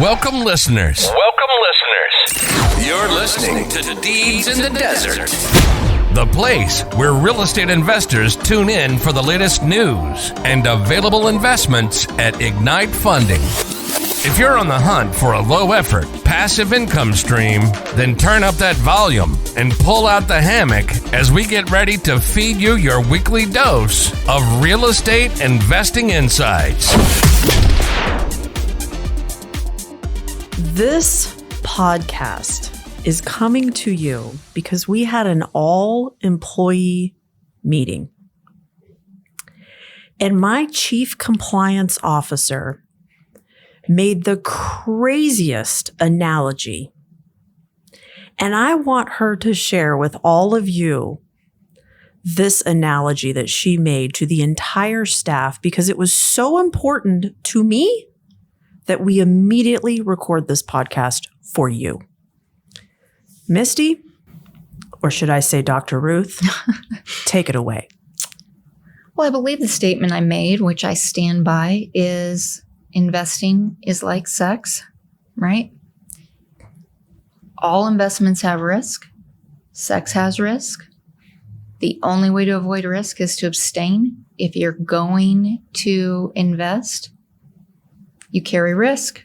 Welcome, listeners. You're listening to Deeds in the Desert, the place where real estate investors tune in for the latest news and available investments at Ignite Funding. If you're on the hunt for a low-effort, passive income stream, then turn up that volume and pull out the hammock as we get ready to feed you your weekly dose of real estate investing insights. This podcast is coming to you because we had an all-employee meeting. And my chief compliance officer made the craziest analogy. And I want her to share with all of you this analogy that she made to the entire staff because it was so important to me that we immediately record this podcast for you. Misty, or should I say Dr. Ruth, take it away. Well, I believe the statement I made, which I stand by, is investing is like sex, right? All investments have risk. Sex has risk. The only way to avoid risk is to abstain. If you're going to invest, you carry risk.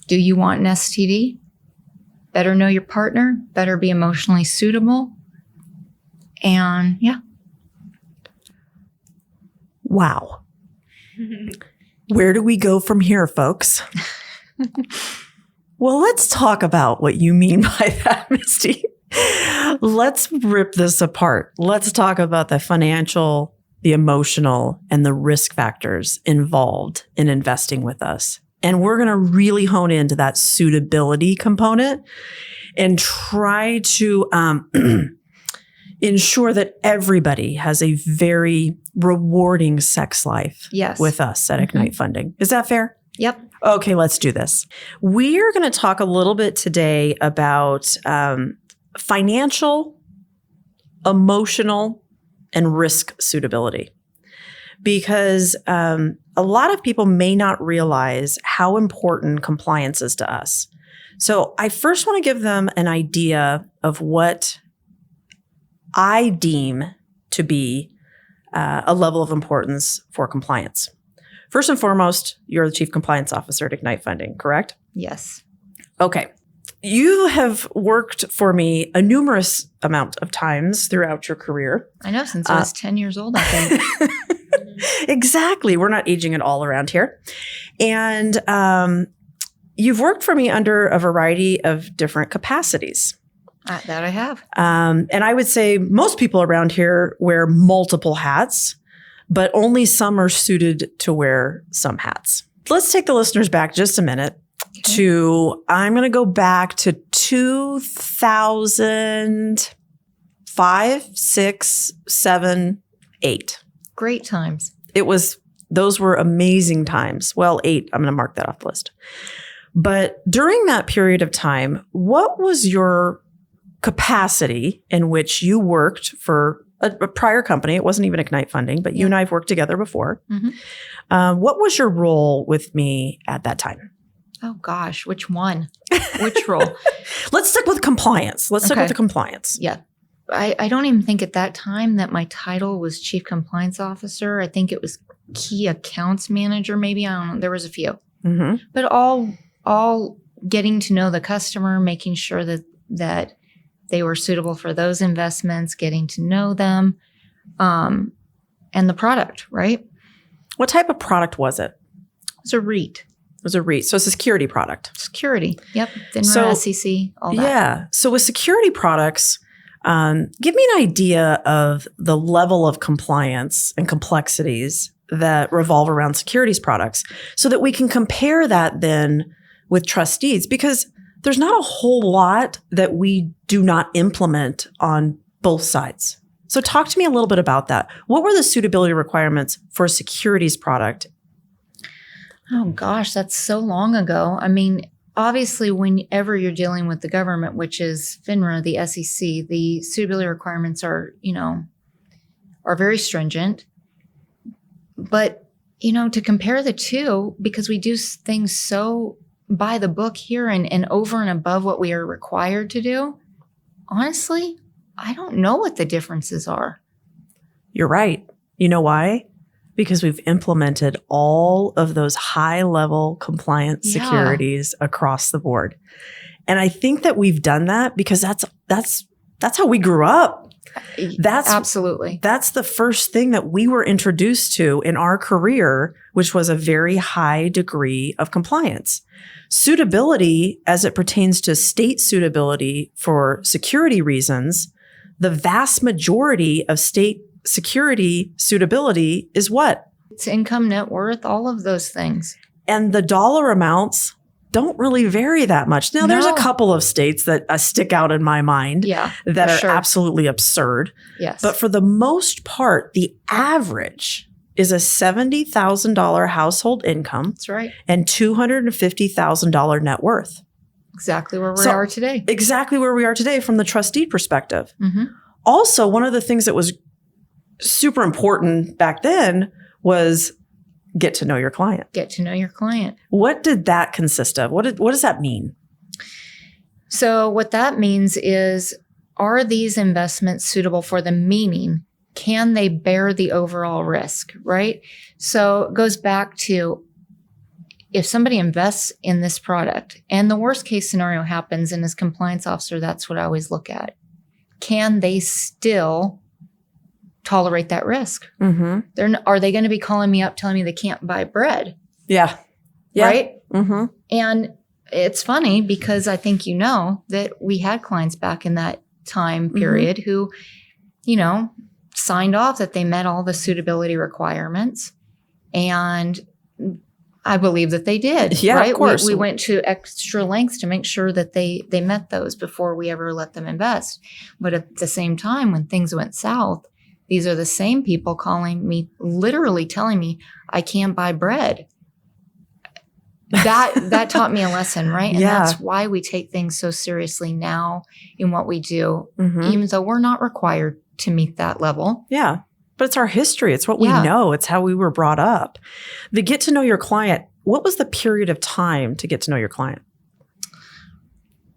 Do you want an STD? Better know your partner. Better be emotionally suitable. And yeah. Wow. Where do we go from here, folks? Well, let's talk about what you mean by that, Misty. Let's rip this apart. Let's talk about the financial, the emotional, and the risk factors involved in investing with us. And we're going to really hone into that suitability component and try to ensure that everybody has a very rewarding sex life with us at Ignite Funding. Is that fair? Yep. Okay, let's do this. We are going to talk a little bit today about financial, emotional, and risk suitability. Because a lot of people may not realize how important compliance is to us. So I first want to give them an idea of what I deem to be a level of importance for compliance. First and foremost, you're the Chief Compliance Officer at Ignite Funding, correct? Yes. Okay. You have worked for me a numerous amount of times throughout your career. I know, since I was 10 years old, I think. Exactly. We're not aging at all around here. And you've worked for me under a variety of different capacities. That I have. And I would say most people around here wear multiple hats, but only some are suited to wear some hats. Let's take the listeners back just a minute I'm going to go back to 2005, 6, 7, 8. Great times. Those were amazing times. Well, 8, I'm going to mark that off the list. But during that period of time, what was your capacity in which you worked for a prior company? It wasn't even Ignite Funding, but you and I have worked together before. Mm-hmm. What was your role with me at that time? Oh gosh, which one? Which role? Let's stick with compliance. Let's stick with the compliance. Yeah. I don't even think at that time that my title was Chief Compliance Officer. I think it was Key Accounts Manager, maybe. I don't know. There was a few. Mm-hmm. But all getting to know the customer, making sure that they were suitable for those investments, getting to know them, and the product, right? What type of product was it? It was a REIT. It was a REIT. So it's a security product. Security. Yep. FINRA, SEC, all that. Yeah. So with security products, give me an idea of the level of compliance and complexities that revolve around securities products so that we can compare that then with trust deeds, because there's not a whole lot that we do not implement on both sides. So talk to me a little bit about that. What were the suitability requirements for a securities product? Oh gosh, that's so long ago. I mean, obviously, whenever you're dealing with the government, which is FINRA, the SEC, the suitability requirements are very stringent. But to compare the two, because we do things so by the book here and over and above what we are required to do, honestly, I don't know what the differences are. You're right. You know why? Because we've implemented all of those high-level compliance securities across the board. And I think that we've done that because that's how we grew up. Absolutely. That's the first thing that we were introduced to in our career, which was a very high degree of compliance. Suitability, as it pertains to state suitability for security reasons, the vast majority of state security suitability is what? It's income, net worth, all of those things. And the dollar amounts don't really vary that much. Now, there's a couple of states that stick out in my mind that are absolutely absurd. Yes. But for the most part, the average is a $70,000 household income. That's right. And $250,000 net worth. Exactly where we are today. Exactly where we are today from the trustee perspective. Mm-hmm. Also, one of the things that was super important back then was get to know your client. Get to know your client. What did that consist of? What does that mean? So what that means is, are these investments suitable for them? Meaning, can they bear the overall risk, right? So it goes back to, if somebody invests in this product and the worst case scenario happens, and as compliance officer, that's what I always look at. Can they still tolerate that risk? Mm-hmm. Are they going to be calling me up telling me they can't buy bread? Yeah. Right? Mm-hmm. And it's funny because I think that we had clients back in that time period who, signed off that they met all the suitability requirements. And I believe that they did. Yeah, right? of course. We went to extra lengths to make sure that they met those before we ever let them invest. But at the same time, when things went south, these are the same people calling me, literally telling me I can't buy bread. That taught me a lesson, right? And that's why we take things so seriously now in what we do, even though we're not required to meet that level. Yeah. But it's our history. It's what we know. It's how we were brought up. The get to know your client, what was the period of time to get to know your client?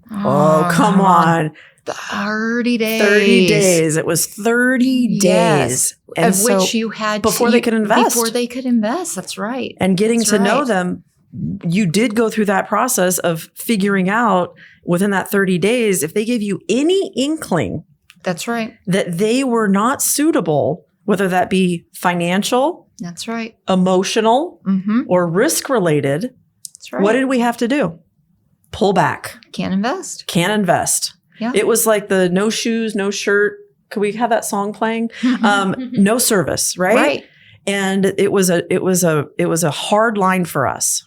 Oh, come on. 30 days. 30 days. It was 30 days. And of which you had before they could invest. Before they could invest. That's right. And getting to know them, you did go through that process of figuring out within that 30 days, if they gave you any inkling. That's right. That they were not suitable, whether that be financial. That's right. Emotional or risk related. That's right. What did we have to do? Pull back. Can't invest. Can't invest. Yeah. It was like the no shoes, no shirt. Could we have that song playing? No service, right? Right. And it was a hard line for us.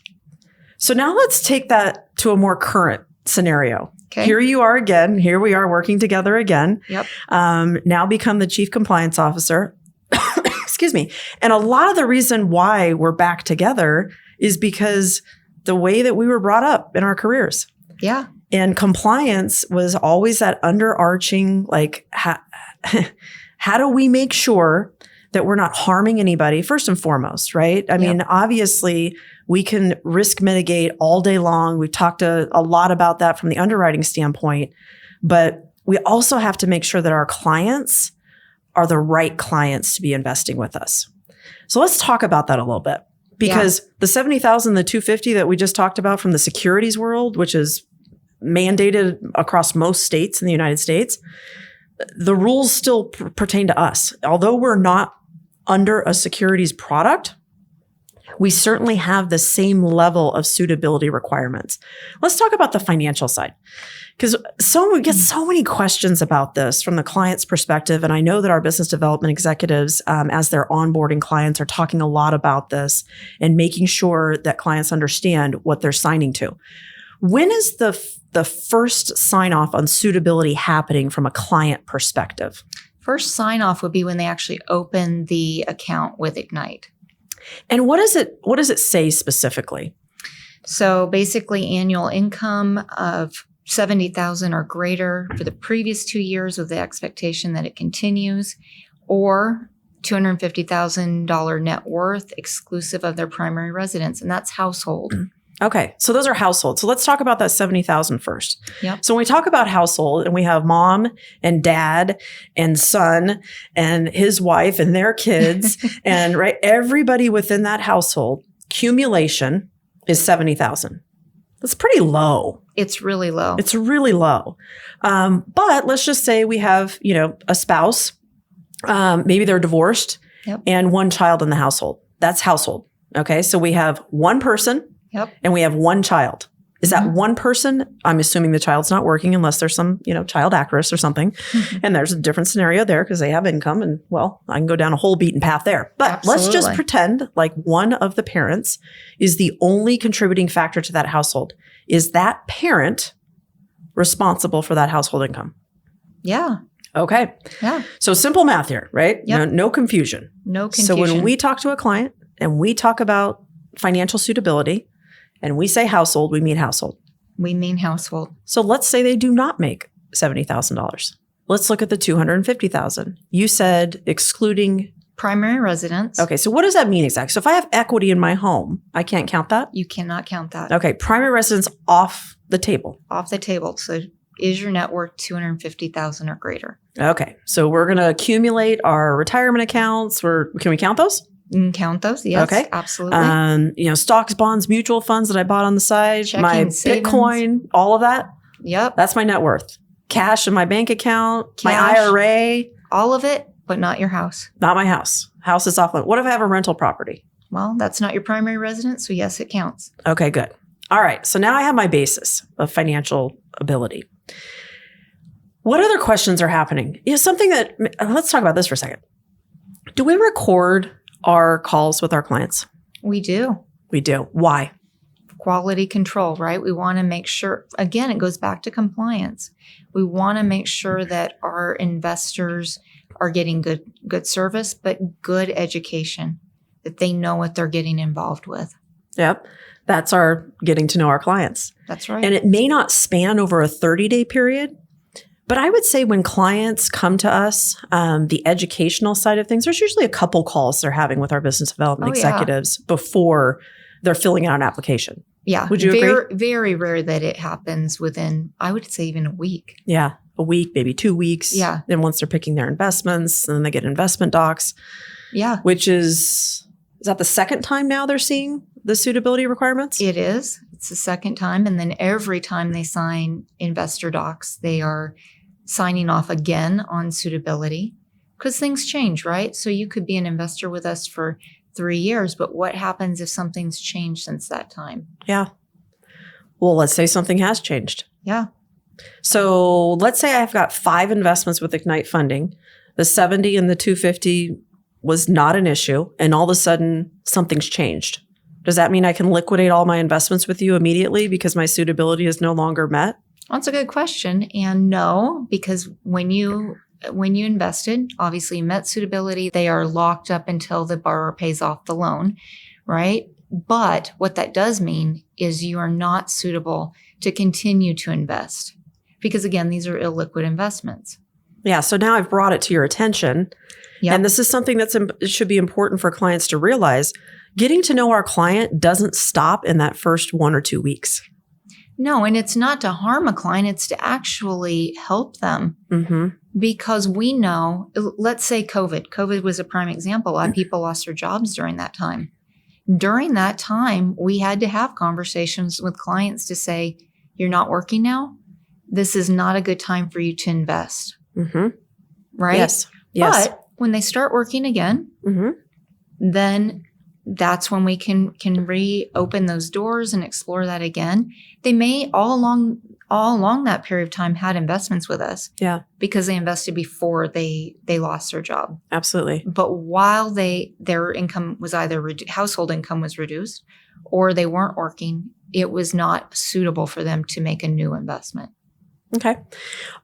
So now let's take that to a more current scenario. Okay. Here you are again. Here we are working together again. Yep. Now become the chief compliance officer. Excuse me. And a lot of the reason why we're back together is because the way that we were brought up in our careers. Yeah. And compliance was always that underarching, like, how do we make sure that we're not harming anybody first and foremost, right? I mean, obviously, we can risk mitigate all day long. We've talked a lot about that from the underwriting standpoint, but we also have to make sure that our clients are the right clients to be investing with us. So let's talk about that a little bit, because the 70,000, the 250 that we just talked about from the securities world, which is mandated across most states in the United States, the rules still pertain to us. Although we're not under a securities product, we certainly have the same level of suitability requirements. Let's talk about the financial side, because we get so many questions about this from the client's perspective. And I know that our business development executives, as they're onboarding clients, are talking a lot about this and making sure that clients understand what they're signing to. When is the first sign off on suitability happening from a client perspective? First sign off would be when they actually open the account with Ignite. And what does it say specifically? So basically, annual income of $70,000 or greater for the previous 2 years with the expectation that it continues, or $250,000 net worth exclusive of their primary residence, and that's household. Okay. So those are households. So let's talk about that 70,000 first. Yep. So when we talk about household and we have mom and dad and son and his wife and their kids and everybody within that household, accumulation is 70,000. That's pretty low. It's really low. It's really low. But let's just say we have, a spouse, maybe they're divorced and one child in the household. That's household. Okay. So we have one person. Yep. And we have one child. Is that one person? I'm assuming the child's not working unless there's some, child actress or something. And there's a different scenario there because they have income and, I can go down a whole beaten path there. But let's just pretend like one of the parents is the only contributing factor to that household. Is that parent responsible for that household income? Yeah. Okay. Yeah. So simple math here, right? Yep. No confusion. No confusion. So when we talk to a client and we talk about financial suitability, and we say household, we mean household. We mean household. So let's say they do not make $70,000. Let's look at the $250,000. You said excluding primary residence. Okay, so what does that mean exactly? So if I have equity in my home, I can't count that? You cannot count that. Okay, primary residence off the table. Off the table. So is your net worth $250,000 or greater? Okay, so we're going to accumulate our retirement accounts. Can we count those? You can count those. Yes, okay. Absolutely. Stocks, bonds, mutual funds that I bought on the side, checking, my savings. Bitcoin, all of that. Yep. That's my net worth. Cash in my bank account, my Cash. IRA. All of it, but not your house. Not my house. House is off limit. What if I have a rental property? Well, that's not your primary residence, so yes, it counts. Okay, good. All right. So now I have my basis of financial ability. What other questions are happening? Something that, let's talk about this for a second. Do we record our calls with our clients? We do. We do. Why? Quality control, right? We want to make sure, again, it goes back to compliance. We want to make sure that our investors are getting good service, but good education, that they know what they're getting involved with. Yep. That's our getting to know our clients. That's right. And it may not span over a 30-day period, but I would say when clients come to us, the educational side of things, there's usually a couple calls they're having with our business development executives before they're filling out an application. Yeah. Would you agree? Very rare that it happens within, I would say, even a week. Yeah. A week, maybe 2 weeks. Yeah. Then once they're picking their investments, and then they get investment docs. Yeah. Which is that the second time now they're seeing the suitability requirements? It is. It's the second time. And then every time they sign investor docs, they are signing off again on suitability because things change, right? So you could be an investor with us for 3 years, but what happens if something's changed since that time? Yeah. Well, let's say something has changed. Yeah. So let's say I've got 5 investments with Ignite Funding. The 70 and the 250 was not an issue, and all of a sudden something's changed. Does that mean I can liquidate all my investments with you immediately because my suitability is no longer met? That's a good question. And no, because when you invested, obviously you met suitability, they are locked up until the borrower pays off the loan, right? But what that does mean is you are not suitable to continue to invest because, again, these are illiquid investments. Yeah. So now I've brought it to your attention. Yep. And this is something it should be important for clients to realize. Getting to know our client doesn't stop in that first 1 or 2 weeks. No, and it's not to harm a client. It's to actually help them. Mm-hmm. Because we know, let's say COVID. COVID was a prime example. A lot of people lost their jobs during that time. During that time, we had to have conversations with clients to say, you're not working now. This is not a good time for you to invest. Mm-hmm. Right? Yes. But when they start working again, then that's when we can reopen those doors and explore that again. They may all along that period of time had investments with us. Yeah. Because they invested before they lost their job. Absolutely. But while their income was either household income was reduced or they weren't working, it was not suitable for them to make a new investment. Okay.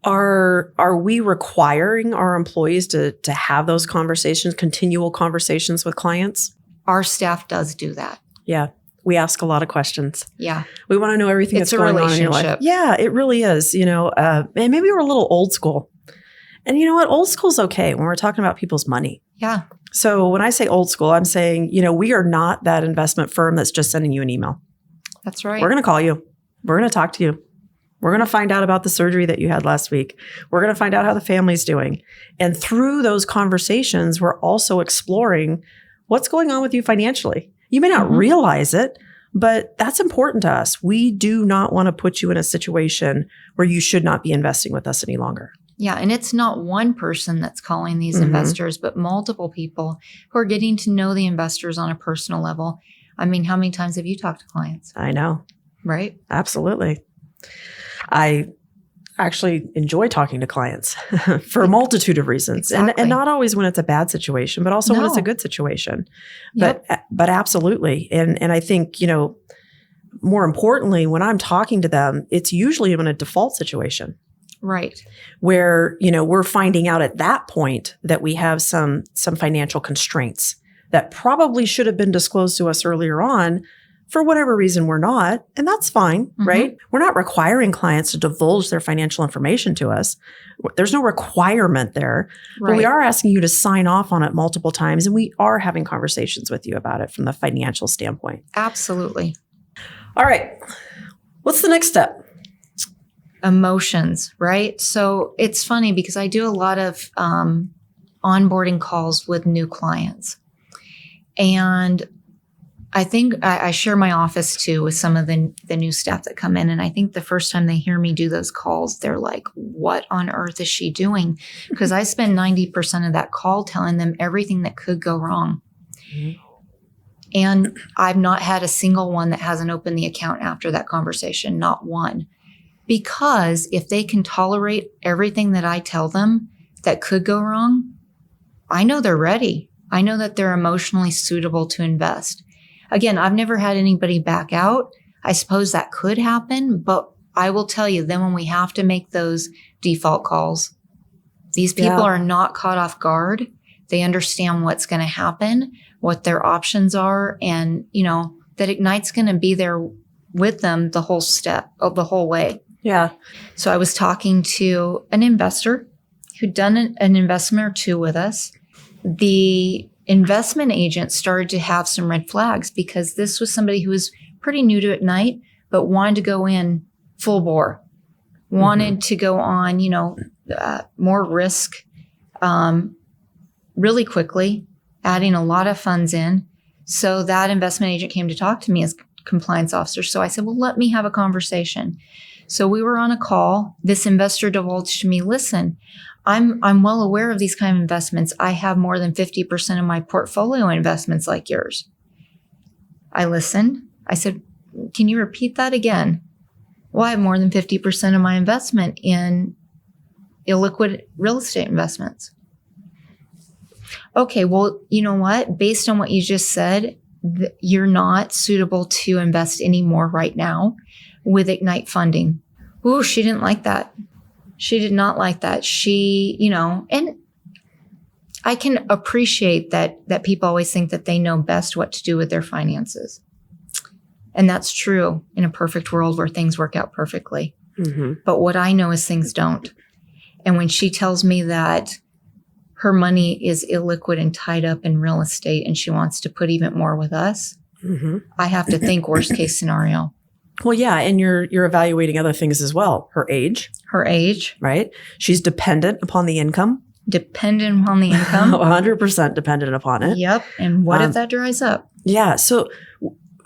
Are we requiring our employees to have those conversations, continual conversations with clients? Our staff does do that. Yeah. We ask a lot of questions. Yeah. We want to know everything that's going on in your life. Yeah, it really is. And maybe we're a little old school. And you know what? Old school's okay when we're talking about people's money. Yeah. So when I say old school, I'm saying, we are not that investment firm that's just sending you an email. That's right. We're going to call you. We're going to talk to you. We're going to find out about the surgery that you had last week. We're going to find out how the family's doing. And through those conversations, we're also exploring what's going on with you financially. You may not realize it, but that's important to us. We do not want to put you in a situation where you should not be investing with us any longer. Yeah. And it's not one person that's calling these investors, but multiple people who are getting to know the investors on a personal level. I mean, how many times have you talked to clients? I know. Right? Absolutely. I actually enjoy talking to clients for a multitude of reasons. Exactly. And not always when it's a bad situation, but also when it's a good situation. Yep. But absolutely. And I think, more importantly, when I'm talking to them, it's usually in a default situation. Right. Where, we're finding out at that point that we have some financial constraints that probably should have been disclosed to us earlier on. For whatever reason, we're not. And that's fine, right? We're not requiring clients to divulge their financial information to us. There's no requirement there. Right. But we are asking you to sign off on it multiple times. And we are having conversations with you about it from the financial standpoint. Absolutely. All right. What's the next step? Emotions, right? So it's funny because I do a lot of onboarding calls with new clients. And I think I share my office too with some of the new staff that come in. And I think the first time they hear me do those calls, they're like, what on earth is she doing? Because I spend 90% of that call telling them everything that could go wrong. And I've not had a single one that hasn't opened the account after that conversation, not one. Because if they can tolerate everything that I tell them that could go wrong, I know they're ready. I know that they're emotionally suitable to invest. Again, I've never had anybody back out. I suppose that could happen, but I will tell you, then when we have to make those default calls, these people are not caught off guard. They understand what's going to happen, what their options are, and, that Ignite's going to be there with them the whole step of the whole way. Yeah. So I was talking to an investor who'd done an investment or two with us. The investment agent started to have some red flags because this was somebody who was pretty new to Ignite, but wanted to go in full bore, wanted to go on, more risk really quickly, adding a lot of funds in. So that investment agent came to talk to me as compliance officer. So I said, well, let me have a conversation. So we were on a call. This investor divulged to me, listen, I'm well aware of these kind of investments. I have more than 50% of my portfolio investments like yours. I listened. I said, can you repeat that again? Well, I have more than 50% of my investment in illiquid real estate investments. Okay, well, you know what? Based on what you just said, you're not suitable to invest anymore right now with Ignite funding. Ooh, she didn't like that. She did not like that. She, and I can appreciate that people always think that they know best what to do with their finances. And that's true in a perfect world where things work out perfectly. But what I know is things don't. And when she tells me that her money is illiquid and tied up in real estate and she wants to put even more with us, I have to think worst case scenario. Well, yeah. And you're evaluating other things as well. Her age, right? She's dependent upon the income. 100% dependent upon it. Yep. And what if that dries up? Yeah. So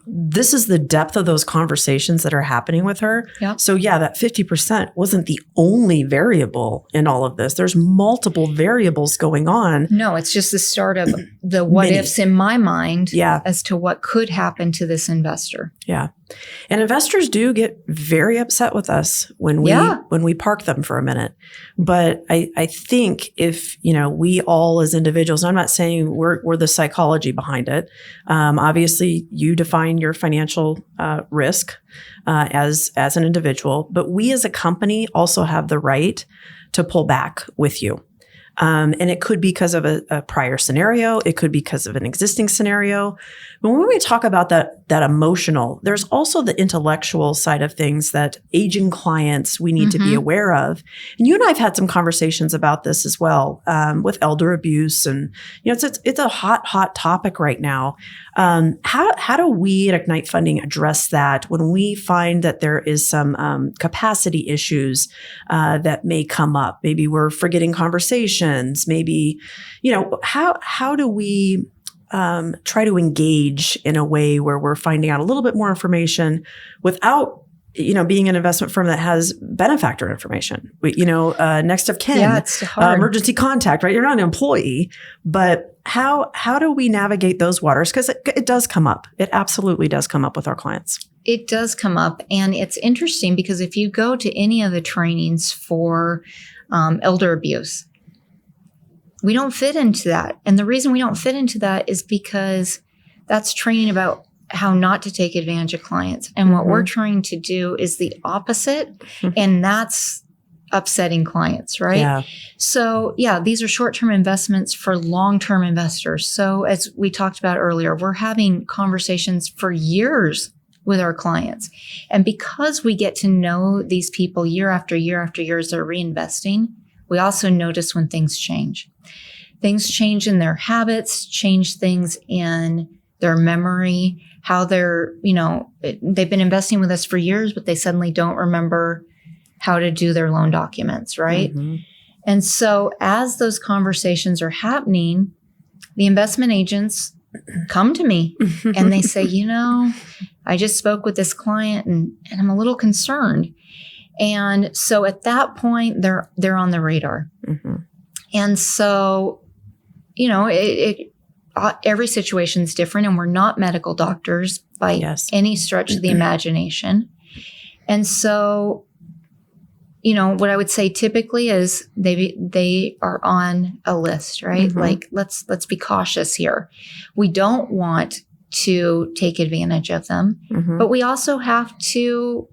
this is the depth of those conversations that are happening with her. Yep. So yeah, that 50% wasn't the only variable in all of this. There's multiple variables going on. No, it's just the start of the what ifs in my mind as to what could happen to this investor. Yeah. And investors do get very upset with us when we park them for a minute. But I think if, we all as individuals, I'm not saying we're the psychology behind it. Obviously you define your financial risk as an individual, but we as a company also have the right to pull back with you. And it could be because of a prior scenario. It could be because of an existing scenario. But when we talk about that that emotional. There's also the intellectual side of things that aging clients we need to be aware of. And you and I have had some conversations about this as well, with elder abuse, and it's a hot topic right now. How do we at Ignite Funding address that when we find that there is some capacity issues that may come up? Maybe we're forgetting conversations. Maybe how do we try to engage in a way where we're finding out a little bit more information without, being an investment firm that has benefactor information, next of kin, it's hard. Emergency contact, right? You're not an employee, but how do we navigate those waters? Because it does come up. It absolutely does come up with our clients. It does come up. And it's interesting because if you go to any of the trainings for elder abuse, we don't fit into that. And the reason we don't fit into that is because that's training about how not to take advantage of clients. And what we're trying to do is the opposite. And that's upsetting clients, right? Yeah. So these are short-term investments for long-term investors. So as we talked about earlier, we're having conversations for years with our clients. And because we get to know these people year after year after year as they're reinvesting, we also notice when things change. Things change in their habits, change things in their memory, how they're, they've been investing with us for years, but they suddenly don't remember how to do their loan documents, right? And so as those conversations are happening, the investment agents come to me and they say, I just spoke with this client and I'm a little concerned. And so at that point, they're on the radar. And so, every situation is different, and we're not medical doctors by any stretch of the imagination. And so, what I would say typically is they are on a list, right? Like let's be cautious here. We don't want to take advantage of them, but we also have to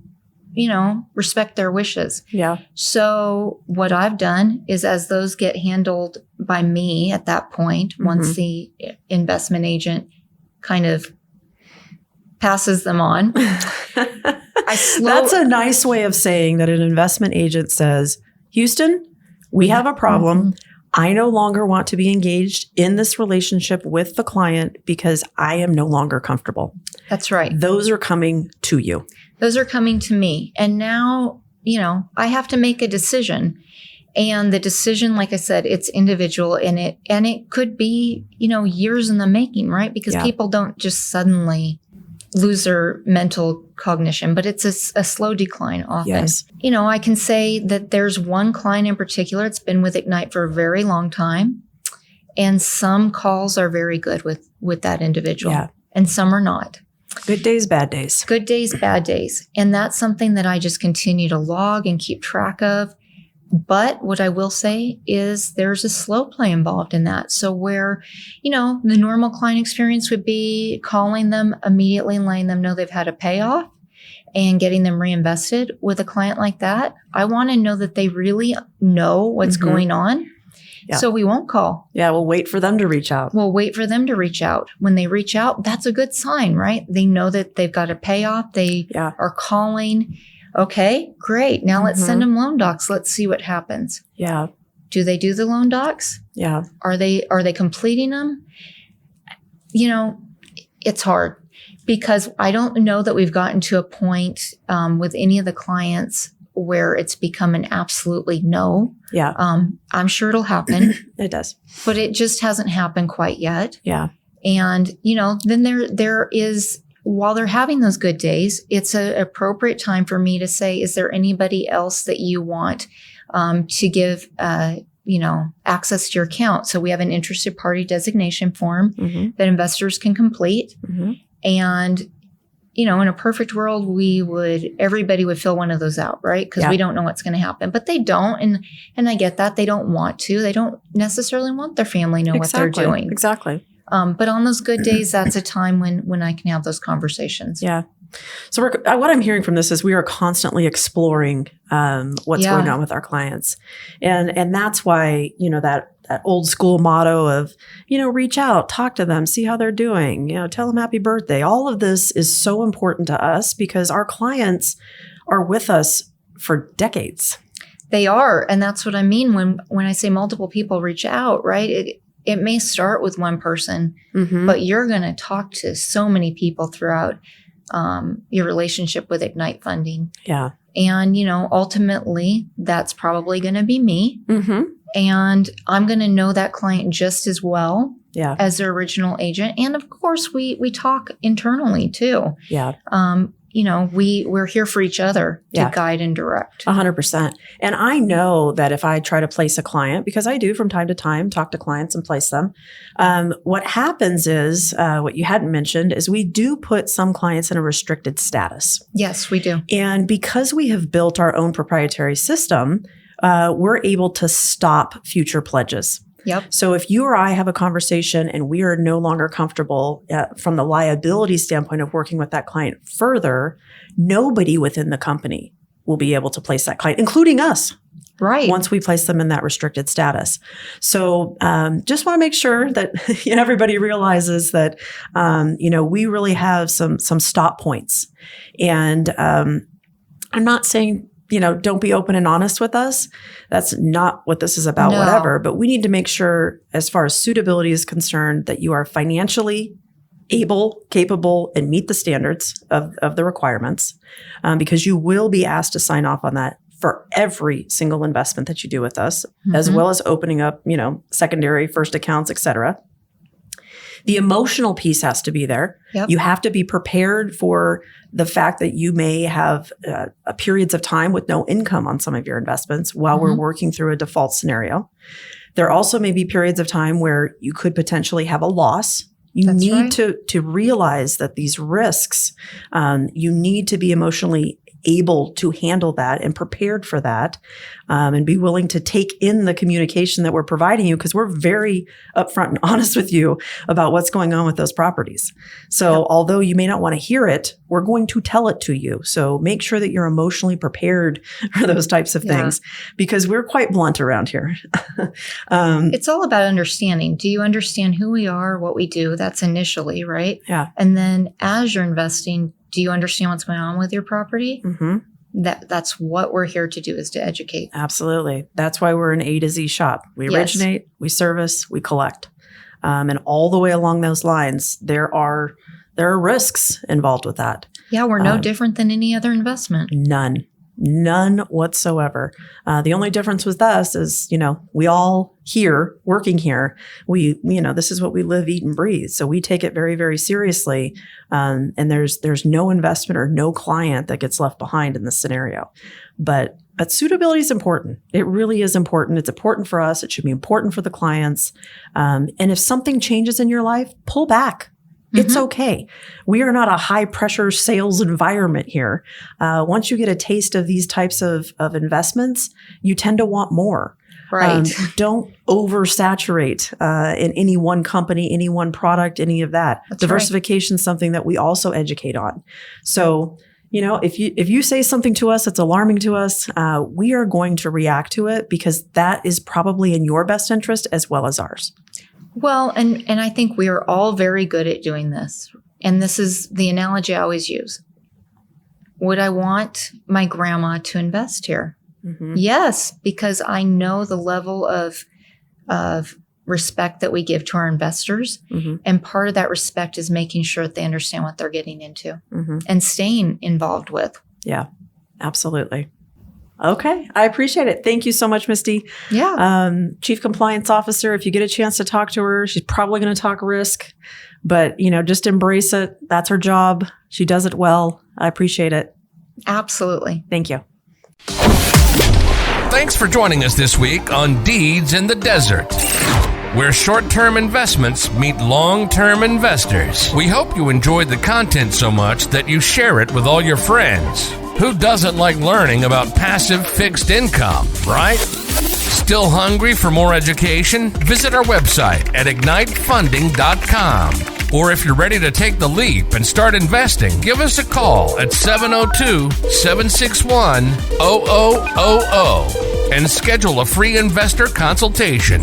respect their wishes. Yeah. So what I've done is as those get handled by me at that point, once the investment agent kind of passes them on, That's a nice way of saying that an investment agent says, Houston, we have a problem. I no longer want to be engaged in this relationship with the client because I am no longer comfortable. That's right. Those are coming to you. Those are coming to me. And now, I have to make a decision. And the decision, like I said, it's individual and it could be, years in the making, right? Because people don't just suddenly lose their mental cognition, but it's a slow decline often. Yes. I can say that there's one client in particular that's been with Ignite for a very long time. And some calls are very good with that individual. Yeah. And some are not. Good days, bad days. Good days, bad days. And that's something that I just continue to log and keep track of. But what I will say is there's a slow play involved in that. So where, the normal client experience would be calling them immediately and letting them know they've had a payoff and getting them reinvested. With a client like that, I want to know that they really know what's going on. Yeah. So we won't call. Yeah, we'll wait for them to reach out. We'll wait for them to reach out. When they reach out, that's a good sign, right? They know that they've got a payoff. They are calling. Okay, great. Now let's send them loan docs. Let's see what happens. Yeah. Do they do the loan docs? Yeah. Are they completing them? It's hard because I don't know that we've gotten to a point with any of the clients where it's become an absolutely no. Yeah. I'm sure it'll happen. It does. But it just hasn't happened quite yet. Yeah. And, then there is, while they're having those good days, it's an appropriate time for me to say, is there anybody else that you want to give, access to your account? So we have an interested party designation form that investors can complete. And, in a perfect world, everybody would fill one of those out, right? Because we don't know what's going to happen, but they don't. And I get that. They don't want to. They don't necessarily want their family to know what they're doing. Exactly. But on those good days, that's a time when I can have those conversations. Yeah. So what I'm hearing from this is we are constantly exploring what's going on with our clients. And that's why, old school motto of, reach out, talk to them, see how they're doing, tell them happy birthday. All of this is so important to us because our clients are with us for decades. They are. And that's what I mean when I say multiple people reach out, right? It may start with one person, but you're going to talk to so many people throughout your relationship with Ignite Funding. Yeah. And, ultimately, that's probably going to be me. And I'm going to know that client just as well as their original agent. And of course, we talk internally too. Yeah. We're here for each other to guide and direct. 100%. And I know that if I try to place a client, because I do from time to time talk to clients and place them, what happens is, what you hadn't mentioned is we do put some clients in a restricted status. Yes, we do. And because we have built our own proprietary system, we're able to stop future pledges. Yep. So if you or I have a conversation and we are no longer comfortable from the liability standpoint of working with that client further, nobody within the company will be able to place that client, including us. Right. Once we place them in that restricted status. So just want to make sure that everybody realizes that, we really have some stop points. And I'm not saying, don't be open and honest with us. That's not what this is about, whatever. But we need to make sure, as far as suitability is concerned, that you are financially able, capable, and meet the standards of the requirements, because you will be asked to sign off on that for every single investment that you do with us, as well as opening up, secondary, first accounts, et cetera. The emotional piece has to be there. Yep. You have to be prepared for the fact that you may have periods of time with no income on some of your investments while we're working through a default scenario. There also may be periods of time where you could potentially have a loss. You need to realize that these risks, you need to be emotionally able to handle that and prepared for that, and be willing to take in the communication that we're providing you, because we're very upfront and honest with you about what's going on with those properties. So although you may not want to hear it, we're going to tell it to you. So make sure that you're emotionally prepared for those types of things, because we're quite blunt around here. It's all about understanding. Do you understand who we are, what we do? That's initially, right? Yeah. And then as you're investing, do you understand what's going on with your property? That's what we're here to do, is to educate. Absolutely. That's why we're an A to Z shop. We originate, we service, we collect. And all the way along those lines, there are risks involved with that. Yeah, we're no different than any other investment. None whatsoever. The only difference with us is, we all here, working here, this is what we live, eat, and breathe. So we take it very, very seriously. And there's no investment or no client that gets left behind in this scenario. But suitability is important. It really is important. It's important for us. It should be important for the clients. And if something changes in your life, pull back. It's okay. We are not a high pressure sales environment here. Once you get a taste of these types of investments, you tend to want more. Right. Don't oversaturate in any one company, any one product, any of that. That's Diversification is something that we also educate on. So, if you say something to us that's alarming to us, we are going to react to it, because that is probably in your best interest as well as ours. Well, and I think we are all very good at doing this. And this is the analogy I always use. Would I want my grandma to invest here? Yes, because I know the level of respect that we give to our investors. And part of that respect is making sure that they understand what they're getting into and staying involved with. Yeah, absolutely. Okay. I appreciate it. Thank you so much, Misty. Yeah. Chief Compliance Officer, if you get a chance to talk to her, she's probably going to talk risk, but just embrace it. That's her job. She does it well. I appreciate it. Absolutely. Thank you. Thanks for joining us this week on Deeds in the Desert, where short-term investments meet long-term investors. We hope you enjoyed the content so much that you share it with all your friends. Who doesn't like learning about passive fixed income, right? Still hungry for more education? Visit our website at ignitefunding.com. Or if you're ready to take the leap and start investing, give us a call at 702-761-0000 and schedule a free investor consultation.